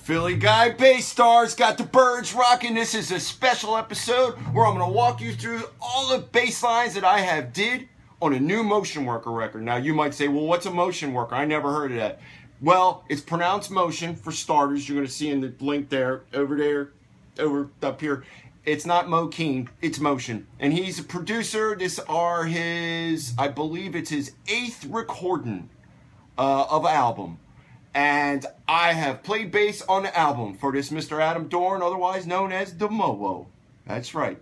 Philly Guy Bass Stars got the birds rocking. This is a special episode where I'm going to walk you through all the bass lines that I have did on a new Mocean Worker record. Now you might say, well, what's a Mocean Worker? I never heard of that. Well, it's pronounced Mocean for starters. You're going to see in the link there, up here. It's not Mocean, it's Mocean. And he's a producer. This are his, I believe it's his 8th recording of an album. And I have played bass on the album for this Mr. Adam Dorn, otherwise known as the Mo-O. That's right.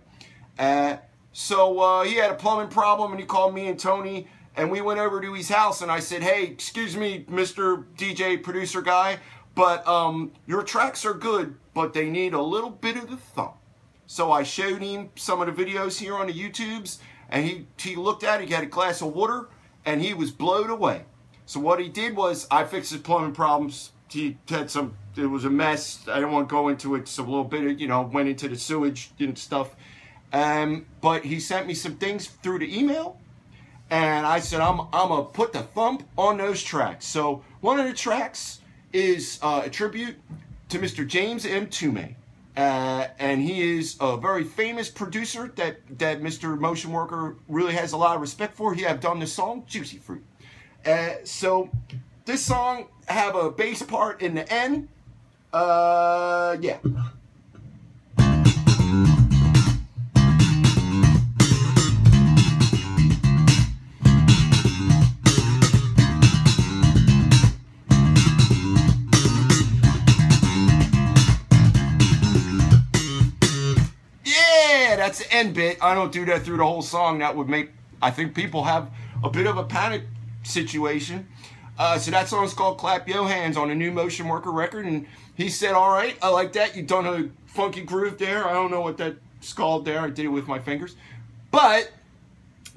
So he had a plumbing problem, and he called me and Tony, and we went over to his house, and I said, hey, excuse me, Mr. DJ producer guy, but your tracks are good, but they need a little bit of the thump. So I showed him some of the videos here on the YouTubes, and he looked at it, he had a glass of water, and he was blown away. So what he did was, I fixed his plumbing problems. He had some, it was a mess. I don't want to go into it. So a little bit, you know, went into the sewage and stuff. But he sent me some things through the email. And I said, I'm going to put the thump on those tracks. So one of the tracks is a tribute to Mr. James M. Toomey. And he is a very famous producer that Mr. Mocean Worker really has a lot of respect for. He have done the song Juicy Fruit. So this song have a bass part in the end. Yeah. Yeah, that's the end bit. I don't do that through the whole song. That would make, I think, people have a bit of a panic situation. So that song's called Clap Yo Hands on a new Mocean Worker record, and he said, all right, I like that. You've done a funky groove there. I don't know what that's called there. I did it with my fingers. But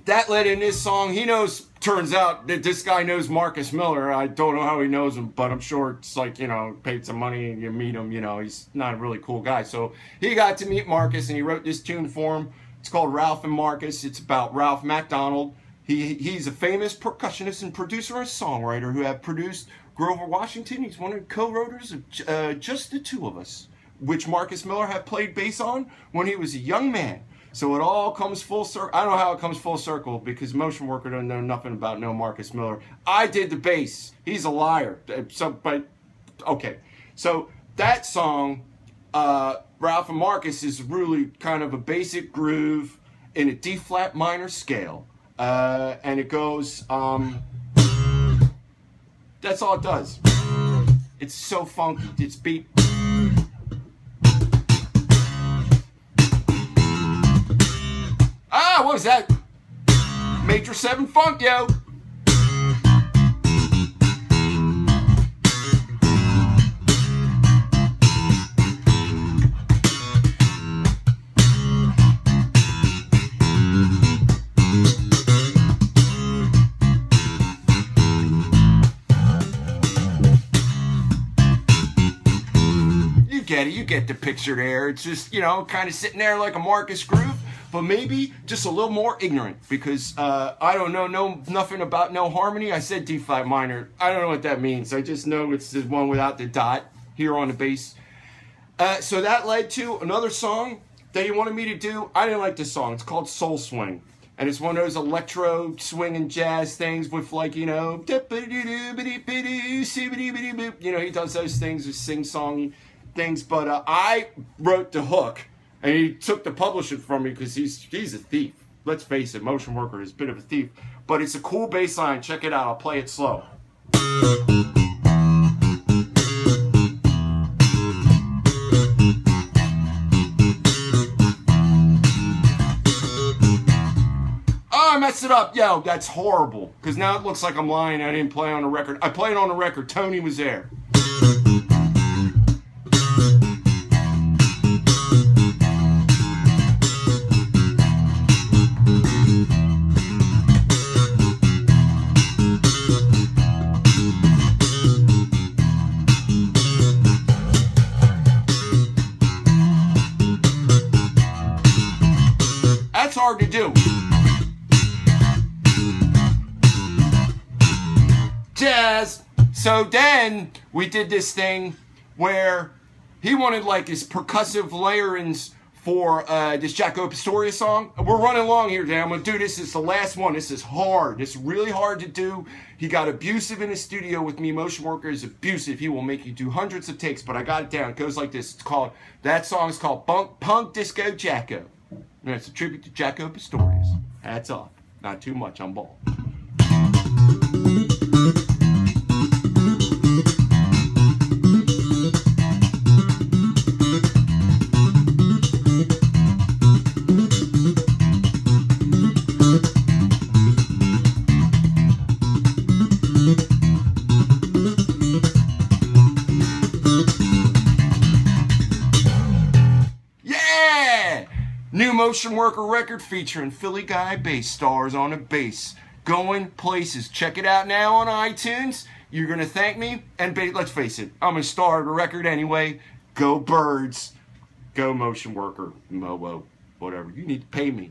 that led in this song. He knows, turns out that this guy knows Marcus Miller. I don't know how he knows him, but I'm sure it's like, you know, paid some money and you meet him, you know, he's not a really cool guy. So he got to meet Marcus, and he wrote this tune for him. It's called Ralph and Marcus. It's about Ralph MacDonald. He's a famous percussionist and producer and songwriter who have produced Grover Washington. He's one of the co-writers of Just the Two of Us, which Marcus Miller had played bass on when he was a young man. So it all comes full circle. I don't know how it comes full circle because Mocean Worker doesn't know nothing about no Marcus Miller. I did the bass. He's a liar. But okay. So that song, Ralph and Marcus, is really kind of a basic groove in a D-flat minor scale. And it goes, that's all it does. It's so funky. It's beat. Ah, what was that? Major 7 funk, yo. You get the picture there. It's just, you know, kind of sitting there like a Marcus groove, but maybe just a little more ignorant because I don't know nothing about no harmony. I said D-flat minor. I don't know what that means. I just know it's the one without the dot here on the bass. So that led to another song that he wanted me to do. I didn't like this song. It's called Soul Swing. And it's one of those electro swing and jazz things with, like, you know, you know, he does those things with sing-songy things, but I wrote the hook, and he took the publishing from me because he's a thief. Let's face it, Mocean Worker is a bit of a thief, but it's a cool bass line. Check it out. I'll play it slow. Oh, I messed it up. Yo, that's horrible, because now it looks like I'm lying. I didn't play on the record. I played on the record. Tony was there. That's hard to do. Jazz. So then we did this thing where he wanted like his percussive layerings for this Jaco Pastorius song. We're running along here, Dan. I'm gonna do this. It's the last one. This is hard. It's really hard to do. He got abusive in the studio with me. Mocean Worker is abusive. He will make you do hundreds of takes, but I got it down. It goes like this. It's called, that song is called Punk Disco Jaco. And it's a tribute to Jaco Pastorius. Hats off. Not too much. I'm bald. New Mocean Worker record featuring Philly guy bass stars on a bass. Going places. Check it out now on iTunes. You're going to thank me. And let's face it, I'm a star of the record anyway. Go Birds. Go Mocean Worker. Mowo. Whatever. You need to pay me.